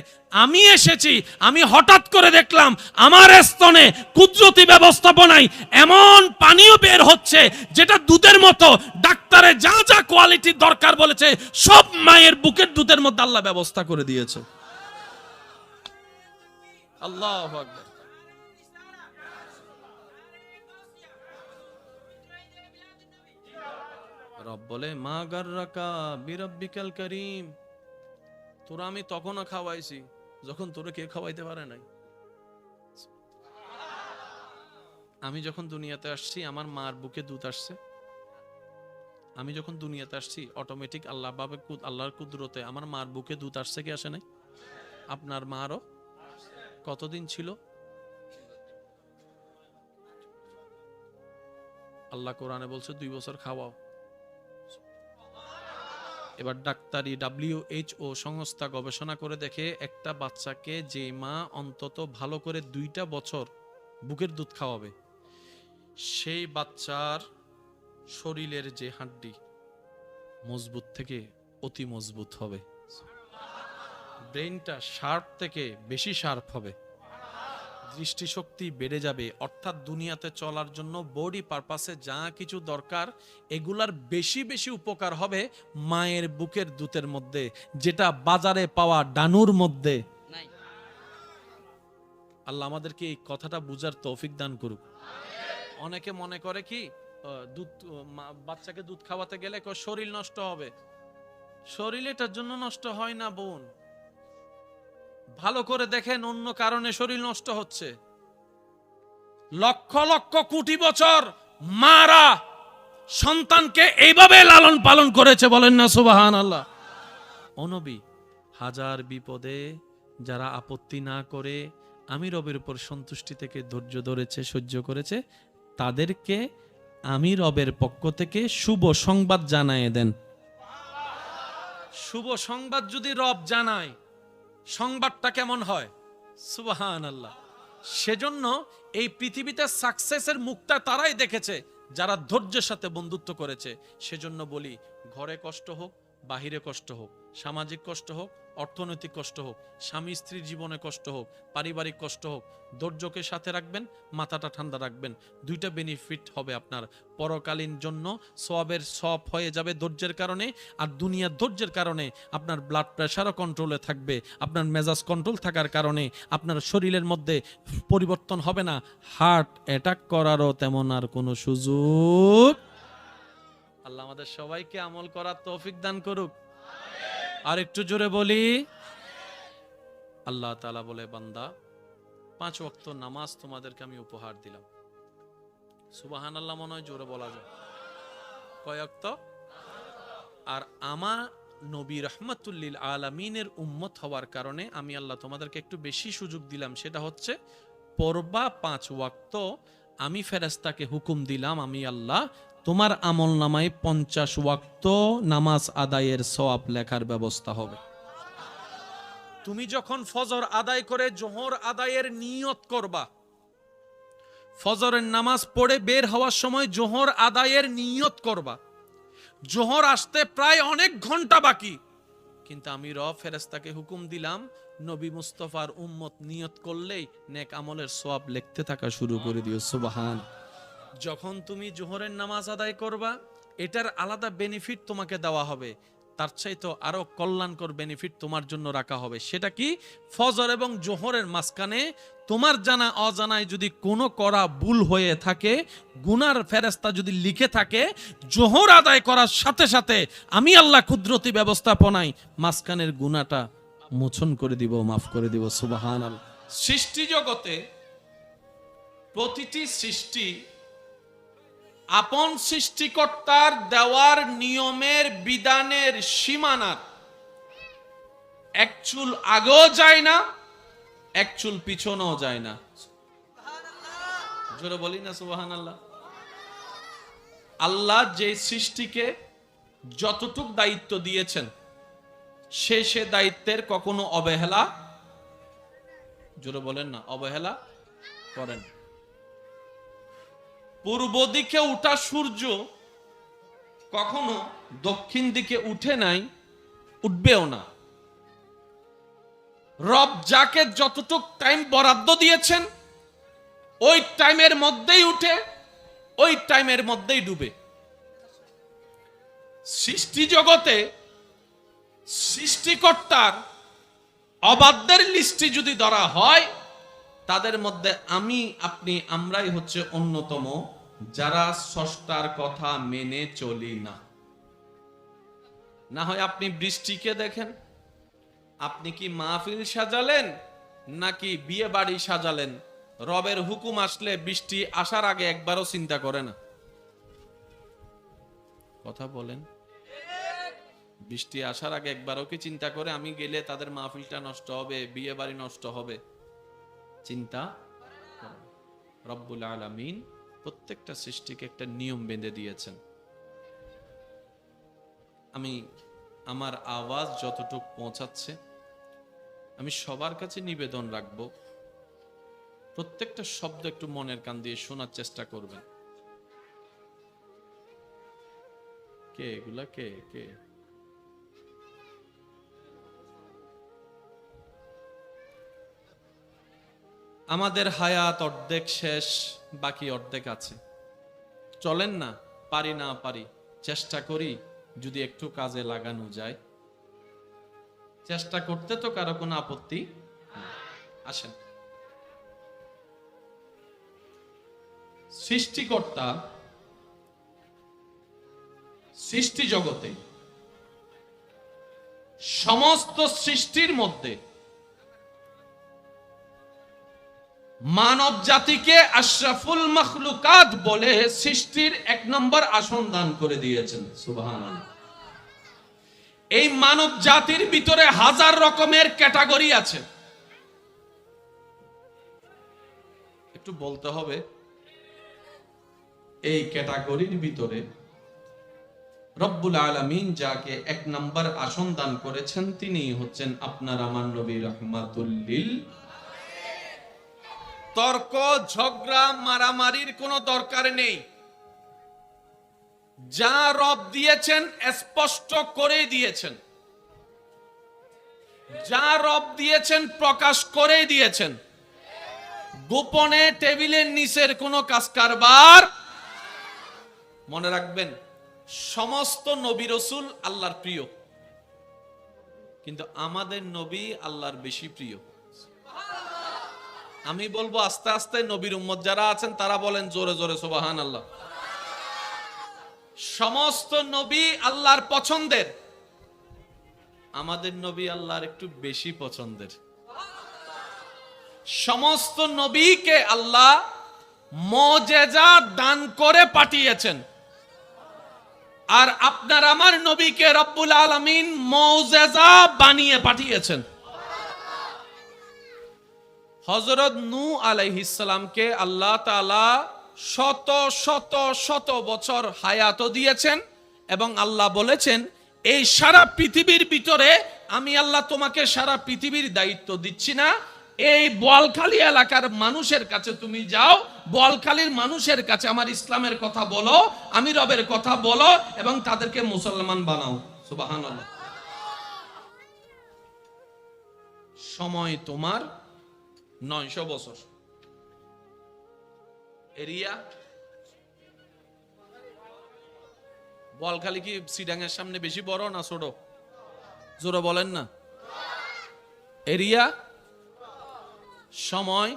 আমি এসেছি। আমি হঠাৎ করে দেখলাম আমার স্তনে কুদরতি ব্যবস্থাপনায় এমন পানীয় বের হচ্ছে যেটা দুধের মতো। ডাক্তারে যা যা কোয়ালিটির দরকার বলেছে সব মায়ের বুকের দুধের মধ্যে আল্লাহ ব্যবস্থা করে দিয়েছে। আল্লাহু আকবার। রব বলে, মা গাররাকা বিরাব্বিকাল কারীম, তোরা আমি তখনও খাওয়াইছি যখন তোরা কে খাওয়াইতে পারে নাই। আমি যখন দুনিয়াতে আসছি আমার মার বুকে দুধ আসছে। আমি যখন দুনিয়াতে আসছি অটোমেটিক আল্লাহর কুদরতে আমার মার বুকে দুধ আসছে কি আসে নাই? আপনার মারও কতদিন ছিল? আল্লাহ কোরআনে বলছে 2 বছর খাওয়াও। এবার ডাক্তারি WHO সংস্থা গবেষণা করে দেখে একটা বাচ্চাকে যে মা অন্তত ভালো করে 2টা বছর বুকের দুধ খাওয়াবে, সেই বাচ্চার শরীরের যে হাড্ডি মজবুত থেকে অতি মজবুত হবে, ব্রেনটা শার্প থেকে বেশি শার্প হবে, দৃষ্টিশক্তি বেড়ে যাবে। অর্থাৎ দুনিয়াতে চলার জন্য বডি পারপাসে যা কিছু দরকার এগুলার বেশি বেশি উপকার হবে মায়ের বুকের দুধের মধ্যে, যেটা বাজারে পাওয়া ডানুর মধ্যে নাই। আল্লাহ আমাদেরকে এই কথাটা বুঝার তৌফিক দান করুক। অনেকে মনে করে কি দুধ, বাচ্চাকে দুধ খাওয়াতে গেলে শরীর নষ্ট হবে। শরীর এটার জন্য নষ্ট হয় না বোন। ভালো করে দেখেন অন্য কারণে শরীর নষ্ট হচ্ছে। লক্ষ লক্ষ কোটি বছর মারা সন্তানকে এইভাবে লালন পালন করেছে, বলেন না সুবহানাল্লাহ। ও নবী, হাজার বিপদে যারা আপত্তি না করে আমি রবের উপর সন্তুষ্টি থেকে ধৈর্য ধরেছে, সহ্য করেছে, তাদেরকে আমি রবের পক্ষ থেকে শুভ সংবাদ জানায় দেন। শুভ সংবাদ যদি রব জানায়, সংবাদটা কেমন হয়? সুবহানাল্লাহ। সেজন্য এই পৃথিবীতে সাকসেসের মুখটা তারাই দেখেছে যারা ধৈর্যের সাথে বন্ধুত্ব করেছে। সেজন্য বলি, ঘরে কষ্ট হোক, বাহিরে কষ্ট হোক, সামাজিক কষ্ট হোক, অর্থনৈতিক কষ্ট হোক, স্বামী স্ত্রীর জীবনে কষ্ট হোক, পারিবারিক কষ্ট হোক, ধৈর্যকে সাথে রাখবেন, মাথাটা ঠান্ডা রাখবেন। দুইটা বেনিফিট হবে আপনার পরকালীন জন্য। সওয়াবের সওয়াব হয়ে যাবে ধৈর্যের কারণে, আর দুনিয়ার ধৈর্যের কারণে আপনার ব্লাড প্রেশারও কন্ট্রোলে থাকবে, আপনার মেজাজ কন্ট্রোল থাকার কারণে আপনার শরীরের মধ্যে পরিবর্তন হবে না, হার্ট অ্যাটাক করারও তেমন আর কোনো সুযোগ। আল্লাহ আমাদের সবাইকে আমল করার তৌফিক দান করুক। আর একটু জোরে বলি, আল্লাহ তাআলা বলে, বান্দা 5 ওয়াক্ত নামাজ তোমাদেরকে আমি উপহার দিলাম। সুবহানাল্লাহ মনে হয় জোরে বলা যায়। কয় ওয়াক্ত? আর আমার নবী রাহমাতুল লিল আলামিনের উম্মত হওয়ার কারণে আমি আল্লাহ তোমাদেরকে একটু বেশি সুযোগ দিলাম, সেটা হচ্ছে পড়বা 5 ওয়াক্ত। আমি ফেরেশতাকে হুকুম দিলাম, আমি আল্লাহ তোমার আমল নামায় 50 ওয়াক্ত নামাজ আদায়ের সওয়াব লেখার ব্যবস্থা হবে। তুমি যখন ফজর আদায় করে জোহর আদায়ের নিয়ত করবা, ফজরের নামাজ পড়ে বের হওয়ার সময় জোহর আদায়ের নিয়ত করবা, জোহর আসতে প্রায় অনেক ঘন্টা বাকি, কিন্তু আমি ফেরেশতাকে হুকুম দিলাম, নবী মুস্তাফার উম্মত নিয়ত করলেই নেক আমলের সওয়াব লিখতে থাকা শুরু করে দিও। সুবহান। যখন তুমি জোহরের নামাজ আদায় করবা, এটার আলাদা বেনিফিট তোমাকে দেওয়া হবে, তার চাইতে আরো কল্যাণকর বেনিফিট তোমার জন্য রাখা হবে। সেটা কি? ফজর এবং জোহরের মাঝখানে তোমার জানা অজানায় যদি কোনো করা ভুল হয়ে থাকে, গুনার ফেরেশতা যদি লিখে থাকে, জোহর আদায় করার সাথে সাথে আমি আল্লাহ কুদরতি ব্যবস্থাপনায় মাঝখানের গুনাহটা মোচন করে দিব, মাফ করে দিব। সুবহানাল্লাহ। সৃষ্টি জগতে প্রতিটি সৃষ্টি আপন সৃষ্টিকর্তার দেওয়ার নিয়মের বিধানের সীমানার এক চুল আগেও যায় না, এক চুল পিছনেও যায় না। জোরে বলি না সুবহানাল্লাহ। আল্লাহ যে সৃষ্টিকে যতটুক দায়িত্ব দিয়েছেন, সে দায়িত্বের কখনো অবহেলা, জোরে বলেন না, অবহেলা করেন। পূর্ব দিকে উঠা সূর্য কখনো দক্ষিণ দিকে উঠে নাই, উঠবেও না। রব যাকে যতটুক টাইম বরাদ্দ দিয়েছেন, ওই টাইমের মধ্যেই উঠে, ওই টাইমের মধ্যেই ডুবে। সৃষ্টি জগতে সৃষ্টিকর্তার অবাধ্যের লিস্টে যদি ধরা হয়, তাদের মধ্যে আমি আপনি আমরাই হচ্ছে অন্যতম, যারা স্রষ্টার কথা মেনে চলি না। না হয় আপনি বৃষ্টিকে দেখেন, আপনি কি মাহফিল সাজালেন নাকি বিয়ে বাড়ি সাজালেন, রবের হুকুম আসলে বৃষ্টি আসার আগে একবারও চিন্তা করে না। কথা বলেন, বৃষ্টি আসার আগে একবারও কি চিন্তা করে আমি গেলে তাদের মাহফিলটা নষ্ট হবে, বিয়ে বাড়ি নষ্ট হবে? চিন্তা। রব্বুল আলামিন প্রত্যেকটা সৃষ্টিকে একটা নিয়ম বেঁধে দিয়েছেন। আমি আমার আওয়াজ যতটুকু পৌঁছাচ্ছে, আমি সবার কাছে নিবেদন রাখবো, প্রত্যেকটা শব্দ একটু মনের কান দিয়ে শোনার চেষ্টা করবেন। কে এগুলা? কে কে? আমাদের হায়াত অর্ধেক শেষ, বাকি অর্ধেক আছে। চলেন না, পারি না পারি, চেষ্টা করি যদি একটু কাজে লাগানো যায়। চেষ্টা করতে তো কারো কোনো আপত্তি আসেন। সৃষ্টিকর্তা সৃষ্টি জগতে সমস্ত সৃষ্টির মধ্যে মানব জাতিকে আশরাফুল মখলুকাত বলে সৃষ্টির 1 নম্বর আসন দান করে দিয়েছেন। সুবহানাল্লাহ। এই মানব জাতির ভিতরে হাজার রকমের ক্যাটাগরি আছে। একটু বলতে হবে, এই ক্যাটাগরির ভিতরে রব্বুল আলামিন যাকে 1 নম্বর আসন দান করেছেন, তিনি হচ্ছেন আপনার আমার নবী রাহমাতুল লিল। তর্ক ঝগড়া মারামারির কোনো দরকার নেই। যা রব দিয়েছেন স্পষ্ট করে দিয়েছেন, যা রব দিয়েছেন প্রকাশ করে দিয়েছেন। গোপনে টেবিলের নিচের কোনো কাজ কারবার। মনে রাখবেন, সমস্ত নবী রাসূল আল্লাহর প্রিয়, কিন্তু আমাদের নবী আল্লাহর বেশি প্রিয়। আমি বলবো আস্তে আস্তে নবীর উম্মত যারা আছেন তারা বলেন জোরে জোরে সুবহানাল্লাহ। সমস্ত নবী আল্লাহর পছন্দের, আমাদের নবী আল্লাহর একটু বেশি পছন্দের। সমস্ত নবীকে আল্লাহ মুজিজা দান করে পাঠিয়েছেন, আর আপনার আমার নবীকে রব্বুল আলামিন মুজিজা বানিয়ে পাঠিয়েছেন। হযরত নূহ আলাইহিস সালামকে আল্লাহ তাআলা শত শত শত বছর হায়াত দিয়েছেন, এবং আল্লাহ বলেছেন এই সারা পৃথিবীর ভিতরে আমি আল্লাহ তোমাকে সারা পৃথিবীর দায়িত্ব দিচ্ছি না, এই বোয়ালখালী এলাকার মানুষের কাছে তুমি যাও, বোয়ালখালীর মানুষের কাছে আমার ইসলামের কথা বলো, আমি রবের কথা বলো, এবং তাদেরকে মুসলমান বানাও। সুবহানাল্লাহ। সময় তোমার 900 বছর। এরিয়া বোয়ালখালী কি সিডাঙ্গের সামনে বেশি বড় না ছোট? জোরে বলেন না। এরিয়া, সময়।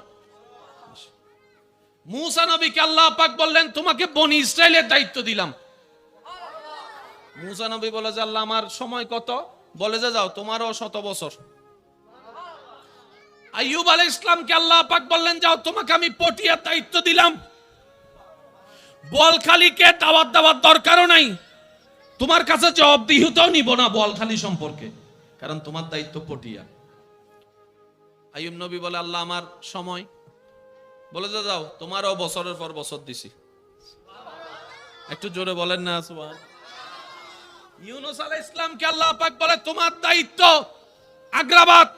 মূসা নবীকে আল্লাহ পাক বললেন তোমাকে বনি ইসরাইলের দায়িত্ব দিলাম। মূসা নবী বলে যে আল্লাহ আমার সময় কত? বলে যে যাও তোমারও 100 বছর। আইয়ুব আলাইহিস সালামকে আল্লাহ পাক বললেন যাও তোমাকে আমি পটিয়ার দায়িত্ব দিলাম। বোয়ালখালীকে দাওয়াত দেওয়ার দরকারও নাই, তোমার কাছে জবাবদিহিতাও নিব না বোয়ালখালী সম্পর্কে, কারণ তোমার দায়িত্ব পটিয়া। আইয়ুব নবী বলে আল্লাহ আমার সময়, বলে যে যাও তোমারও বছরের পর বছর দিছি। একটু জোরে বলেন না সুবহান। ইউনূস আলাইহিস সালামকে আল্লাহ পাক বলে তোমার দায়িত্ব আগ্রাবাদ।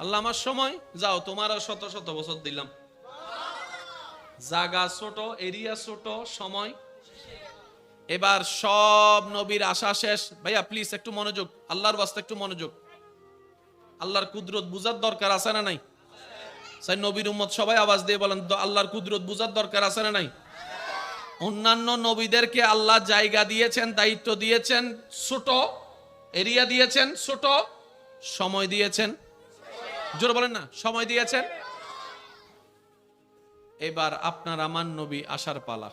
আল্লাহ আমার সময়, যাও তোমারও শত শত বছর দিলাম। জায়গা ছোট, এরিয়া ছোট, সময়। এবার সব নবীর আশা শেষ। ভাইয়া প্লিজ একটু মনোযোগ, আল্লাহর ওয়াস্তে একটু মনোযোগ। আল্লাহর কুদরত বুঝার দরকার আছে না নাই? সাই নবীর উম্মত সবাই আওয়াজ দিয়ে বলেন আল্লাহর কুদরত বুঝার দরকার আছে না নাই? অন্যান্য নবীদেরকে আল্লাহ জায়গা দিয়েছেন, দায়িত্ব দিয়েছেন ছোট, এরিয়া দিয়েছেন ছোট, সময় দিয়েছেন, জোরে বলেন না, সময় দিয়েছেন। এবার আপনার আমার নবী আসার পালা।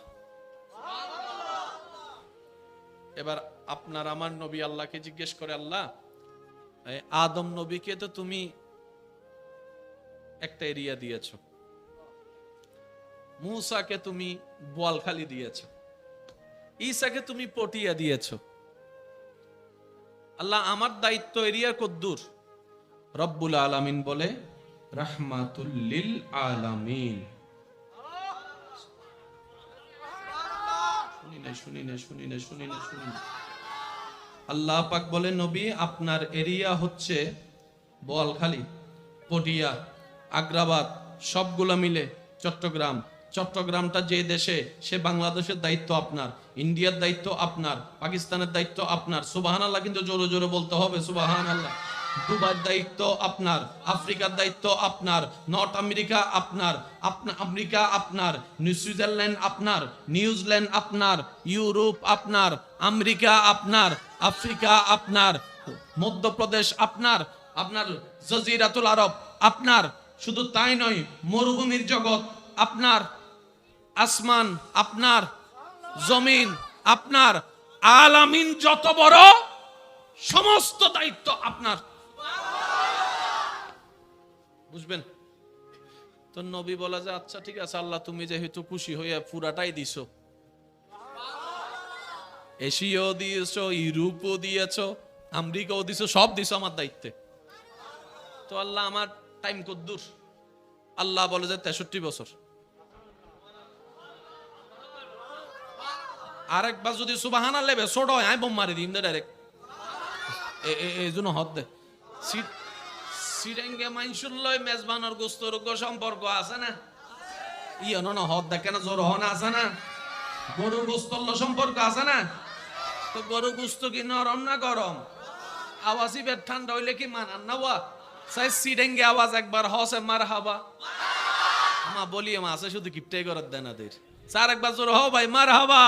এবার আপনার আমার নবী আল্লাহকে জিজ্ঞেস করে আল্লাহ আদম নবীকে তো তুমি একটা এরিয়া দিয়েছো, মূসাকে তুমি বোয়ালখালী দিয়েছো, ঈসাকে তুমি পটিয়া দিয়েছো, আল্লাহ আমার দায়িত্ব এরিয়া কদ্দুর? রব্বুল আলামিন বলে রাহমাতুল লিল আলামিন। শুনি না। আল্লাহ পাক বলে নবী আপনার এরিয়া হচ্ছে বোয়ালখালী, পটিয়া, আগ্রাবাদ, সবগুলো মিলে চট্টগ্রাম। চট্টগ্রামটা যে দেশে, সে বাংলাদেশের দায়িত্ব আপনার, ইন্ডিয়ার দায়িত্ব আপনার, পাকিস্তানের দায়িত্ব আপনার। সুবহানাল্লাহ, কিন্তু জোরে জোরে বলতে হবে সুবহানাল্লাহ। দুবাইয়ের দায়িত্ব আপনার, আফ্রিকার দায়িত্ব আপনার, নর্থ আমেরিকা আপনার, আমেরিকা আপনার, সুইজারল্যান্ড আপনার, নিউজিল্যান্ড আপনার, ইউরোপ আপনার, আমেরিকা আপনার, আফ্রিকা আপনার, মধ্যপ্রদেশ আপনার, আপনার জজিরাতুল আরব আপনার। শুধু তাই নয়, মরুভূমির জগৎ আপনার, আসমান আপনার, জমিন আপনার, আলামিন যত বড় সমস্ত দায়িত্ব আপনার। বুঝবেন তো? নবী বলা যায় আচ্ছা ঠিক আছে আল্লাহ তুমি যেহেতু খুশি হয়ে পুরাটাই দিছো, এশিয়াও দিয়েছো, ইউরোপও দিয়েছো, আমেরিকাও দিছো, সব দিছো আমার দায়িত্বে। তো আল্লাহ আমার টাইম কদ্দুর? আল্লাহ বলে যে 63 বছর। আরেকবার যদি সুবহানাল্লাহ ছোট হয় আমি বোম মারি দিম ডাইরেক্ট। এই জন্য হদ দে সিরেঙ্গে মাইনসুল্লয় মেজবানোর গোস্তর সম্পর্ক আছে না? ইয়ে না হদ দেখে না, জোর হন আছে না? গরু গোস্তল্য সম্পর্ক আছে না? তো গরু গোস্ত কি নরম না গরম? আওয়াজই বের ঠান্ডা হইলে কি মানান না ওয়া সাই সিডেঙ্গে আওয়াজ একবার হসে মার হাবা মা বলি মা আছে শুধু কিপটাই করত দেনাদের স্যার একবার জোর হও ভাই মার হাবা।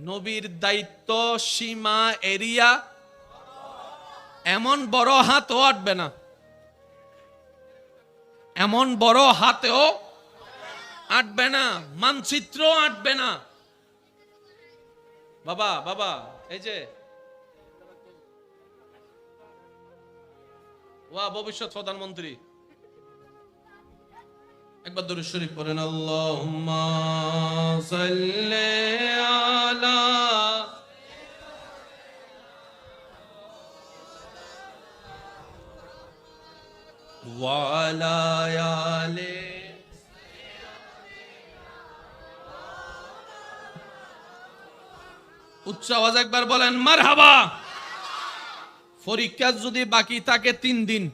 নবীর দায়িত্ব সীমা এরিয়া এমন বড় হাতও আটবে না, এমন বড় হাতেও আটবে না, মানচিত্র আটবে না। বাবা বাবা এই যে ওয়া ভবিষ্যৎ প্রধানমন্ত্রী একবার দরুদ শরীফ পড়েন, আল্লাহুম্মা সাল্লি আলা ওয়া আলা আলি। উচ্চ আওয়াজ একবার বলেন মারহাবা। পরীক্ষা যদি বাকি থাকে 3 দিন,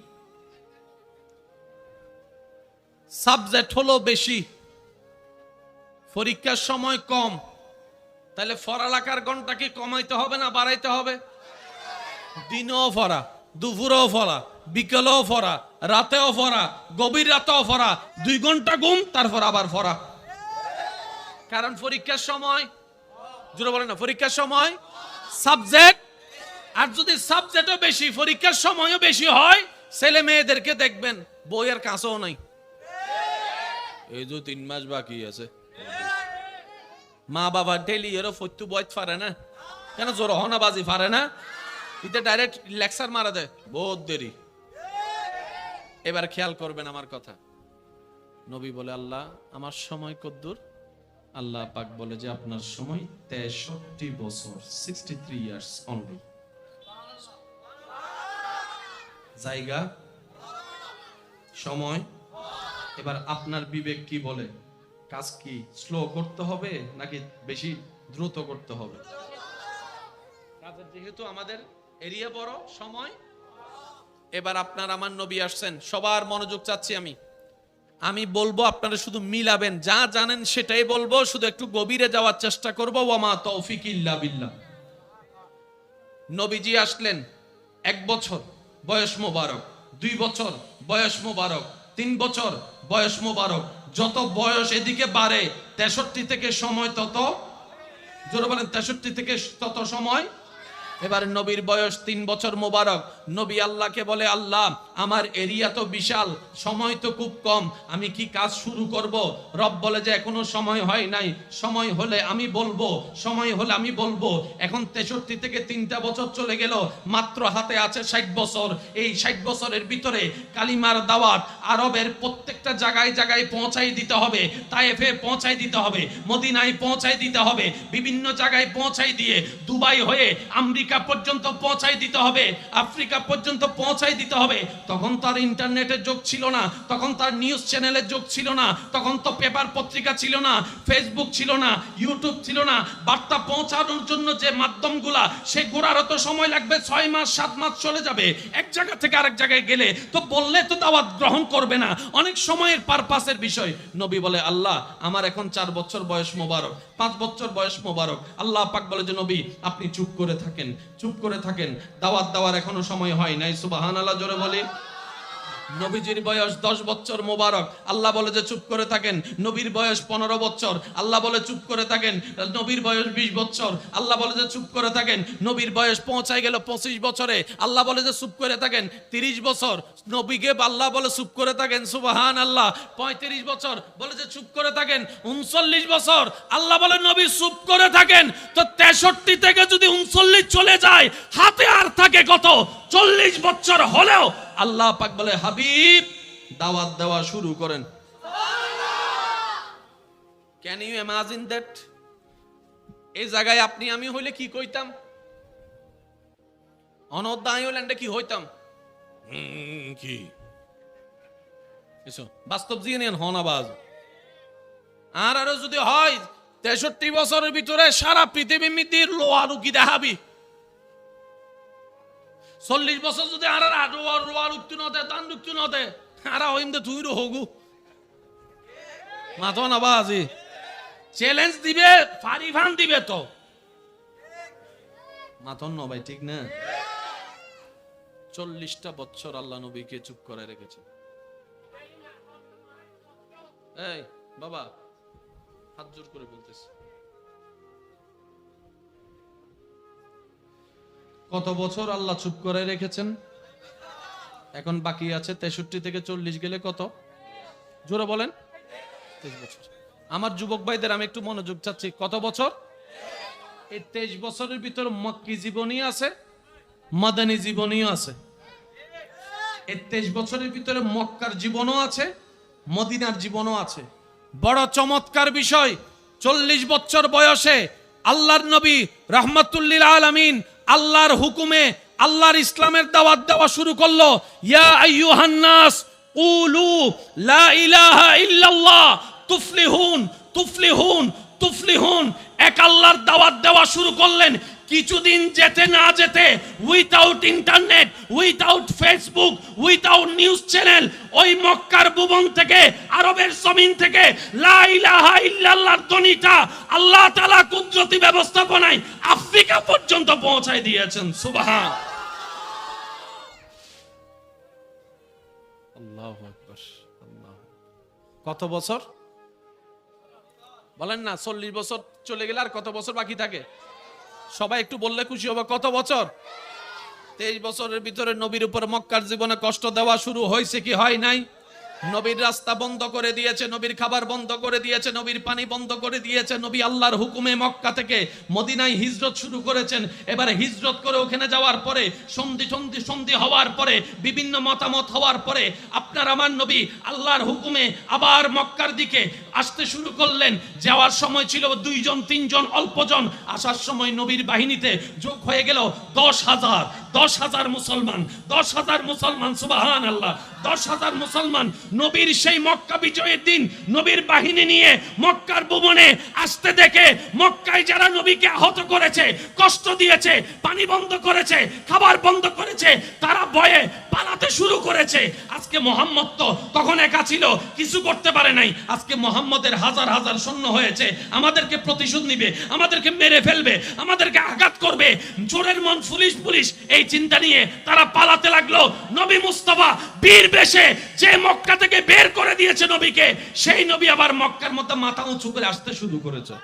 সাবজেক্ট হলো বেশি, পরীক্ষার সময় কম, তাহলে পড়ালেখার ঘন্টা কি কমাইতে হবে না বাড়াইতে হবে? দিনও পড়া, দুপুরেও পড়া, বিকেলেও পড়া, রাতেও পড়া, গভীর রাতেও পড়া, 2 ঘন্টা ঘুম, তারপর আবার পড়া। কারণ পরীক্ষার সময়, জোরে বলেন না, পরীক্ষার সময় সাবজেক্ট, আর যদি সাবজেক্টও বেশি পরীক্ষার সময়ও বেশি হয়, ছেলে মেয়েদেরকে দেখবেন বইয়ের কাছেও নাই। এই যে 3 মাস বাকি আছে, মা বাবা ডেলি এরও ফত্যু বয়ত পারে না কেন? জোর হনা বাজি পারে না, এটা ডাইরেক্ট লেকচার মারা দেয়, বহুত দেরি। এবার খেয়াল করবেন আমার কথা। নবী বলে আল্লাহ আমার সময় কদ্দুর? আল্লাহ পাক বলে যে আপনার সময় 63 বছর, 63 ইয়ার্স অনলি। জায়গা সময়। এবার আপনার বিবেক কি বলে? কাজ কি স্লো করতে হবে নাকি বেশি দ্রুত করতে হবে? কাজের যেহেতু আমাদের এরিয়া বড়, সময়। এবার আপনার আমার নবী আসছেন, সবার মনোযোগ চাচ্ছি আমি বলবো, আপনারা শুধু মিলাবেন, যা জানেন সেটাই বলবো, শুধু একটু গভীরে যাওয়ার চেষ্টা করবো। ওয়া মা তৌফিক ইল্লা বিল্লাহ। নবীজি আসলেন, 1 বছর বয়স মোবারক, 2 বছর বয়স মোবারক, 3 বছর বয়স মোবারক। যত বয়স এদিকে বাড়ে 63 থেকে সময় তত, জোরে বলেন 63 থেকে তত সময়। এবার নবীর বয়স 3 বছর মোবারক। নবী আল্লাহকে বলে আল্লাহ আমার এরিয়া তো বিশাল, সময় তো খুব কম, আমি কি কাজ শুরু করব? রব বলে যে এখনো সময় হয় নাই, সময় হলে আমি বলবো, সময় হলে আমি বলবো। এখন 63 থেকে 3টা বছর চলে গেল, মাত্র হাতে আছে 60 বছর। এই 60 বছরের ভিতরে কালিমার দাওয়াত আরবের প্রত্যেকটা জায়গায় জায়গায় পৌঁছাই দিতে হবে, তায়েফে পৌঁছাই দিতে হবে, মদিনায় পৌঁছাই দিতে হবে, বিভিন্ন জায়গায় পৌঁছাই দিয়ে দুবাই হয়ে আমেরিকা পর্যন্ত পৌঁছাই দিতে হবে, আফ্রিকা পর্যন্ত পৌঁছাই দিতে হবে। তখন তার ইন্টারনেটের যুগ ছিল না, তখন তার নিউজ চ্যানেলের যুগ ছিল না, তখন তো পেপার পত্রিকা ছিল না, ফেসবুক ছিল না, ইউটিউব ছিল না। বার্তা পৌঁছানোর জন্য যে মাধ্যমগুলা, সে ঘোরারও তো সময় লাগবে, 6 মাস 7 মাস চলে যাবে। এক জায়গা থেকে আরেক জায়গায় গেলে তো বললে তো দাওয়াত গ্রহণ করবে না, অনেক সময়ের পারপাসের বিষয়। নবী বলে আল্লাহ আমার এখন 4 বছর বয়স মোবারক, 5 বছর বয়স মোবারক। আল্লাহ পাক বলে যে নবী আপনি চুপ করে থাকেন, চুপ করে থাকেন, দাওয়াত দেওয়ার এখনো সময় হয় নাই। সুবহানাল্লাহ জোরে বলি। নবীজির বয়স 10 বছর মোবারক, আল্লাহ বলে যে চুপ করে থাকেন। নবীর বয়স 15 বছর, আল্লাহ বলে চুপ করে থাকেন। নবীর বয়স 20 বছর, আল্লাহ বলে যে চুপ করে থাকেন। নবীর বয়স পৌঁছায় গেল 25 বছরে, আল্লাহ বলে যে চুপ করে থাকেন। 30 বছর নবীকে আল্লাহ বলে চুপ করে থাকেন, সুবহানাল্লাহ। 35 বছর বলে যে চুপ করে থাকেন। 39 বছর আল্লাহ বলে নবী চুপ করে থাকেন। তো 63 থেকে যদি 39 চলে যায়, হাতে আর থাকে কত? 40 বছর হলেও আল্লাহ পাক বলে হাবিব দাওয়াত দেওয়া শুরু করেন। Can you imagine that? এই জায়গায় আপনি আমি হইলে কি কইতাম? অনদায় হইলে কি হইতাম? কি এসো বাস্তব জীবনে হনাবাজ। আর আরো যদি হয় 63 বছরের ভিতরে সারা পৃথিবী মিতির লোহারুকি দেখাবি। 40 বছর যদি আর রোয়ার উক্তি নতে, তান উক্তি নতে, আর হইম দে তুই হগু মাথো না বাজি। চ্যালেঞ্জ দিবে, ফারিভান দিবে তো মাথন ন ভাই, ঠিক না? 40টা বছর আল্লাহ নবীকে চুপ করে রেখেছে। এই বাবা, হাত জোর করে বলতেছি, কত বছর আল্লাহ চুপ করে রেখেছেন? এখন বাকি আছে 63 থেকে 40 গেলে কত? জোরে বলেন। 23 বছর। আমার যুবক ভাইদের আমি একটু মনোযোগ চাচ্ছি, কত বছর? এই 23 বছরের ভিতর মক্কি জীবনী আছে, মাদানী জীবনীও আছে। এই 23 বছরের ভিতরে মক্কার জীবনও আছে, মদিনার জীবনও আছে। বড় চমৎকার বিষয়, 40 বছর বয়সে আল্লাহর নবী রাহমাতুল্লিল আলামিন আল্লাহর হুকুমে আল্লাহর ইসলামের দাওয়াত দেওয়া শুরু করলো। ইয়া আইয়ুহান নাস কুলু লা ইলাহা ইল্লাল্লাহ তুফলিহুন তুফলিহুন তুফলিহুন। এক আল্লাহর দাওয়াত দেওয়া শুরু করলেন। কিছুদিন যেতে না যেতে, without internet, without Facebook, without news channel, ওই মক্কার ভুবন থেকে, আরবের জমিন থেকে লা ইলাহা ইল্লাল্লাহর ধ্বনিটা আল্লাহ তাআলা কুদরতি ব্যবস্থাপনায় আফ্রিকা পর্যন্ত পৌঁছায় দিয়েছেন। সুবহান আল্লাহু আকবার। আল্লাহ, কত বছর বলেন না? 40 বছর চলে গেলে আর কত বছর বাকি থাকে? সবাই একটু বললে খুশি হবে। কত বছর? 23 বছরের ভিতরে নবীর উপর মক্কার জীবনে কষ্ট দেওয়া শুরু হয়েছে কি হয় নাই? নবীর রাস্তা বন্ধ করে দিয়েছে, নবীর খাবার বন্ধ করে দিয়েছে, নবীর পানি বন্ধ করে দিয়েছে। নবী আল্লাহর হুকুমে মক্কা থেকে মদিনায় হিজরত শুরু করেছেন। এবারে হিজরত করে ওখানে যাওয়ার পরে সন্ধি হওয়ার পরে, বিভিন্ন মতামত হওয়ার পরে আপনার আমার নবী আল্লাহর হুকুমে আবার মক্কার দিকে আসতে শুরু করলেন। যাওয়ার সময় ছিল 2 জন 3 জন অল্পজন, আসার সময় নবীর বাহিনীতে যোগ হয়ে গেল 10,000 মুসলমান। 10,000 মুসলমান, সুবহানাল্লাহ। 10,000 মুসলমান নবীর সেই মক্কা বিজয়ের দিন নবীর বাহিনী নিয়ে মক্কার ভুবনে আসতে দেখে, মক্কায় যারা নবীকে আহত করেছে, কষ্ট দিয়েছে, পানি বন্ধ করেছে, খাবার বন্ধ করেছে, তারা ভয়ে পালাতে শুরু করেছে। আজকে মুহাম্মদ তো তখন একা ছিল, কিছু করতে পারে নাই। আজকে মুহাম্মদের হাজার হাজার সৈন্য হয়েছে, আমাদেরকে প্রতিশোধ নিবে, আমাদেরকে মেরে ফেলবে, আমাদেরকে আঘাত করবে। চোরের মন পুলিশ, এই চিন্তা নিয়ে তারা পালাতে লাগলো। নবী মুস্তাফা বীর বেশে যে মক্কা থেকে বের করে দিয়েছে নবীকে, সেই নবী আবার মক্কার মধ্যে মাথা উঁচু করে আসতে শুরু করেছে।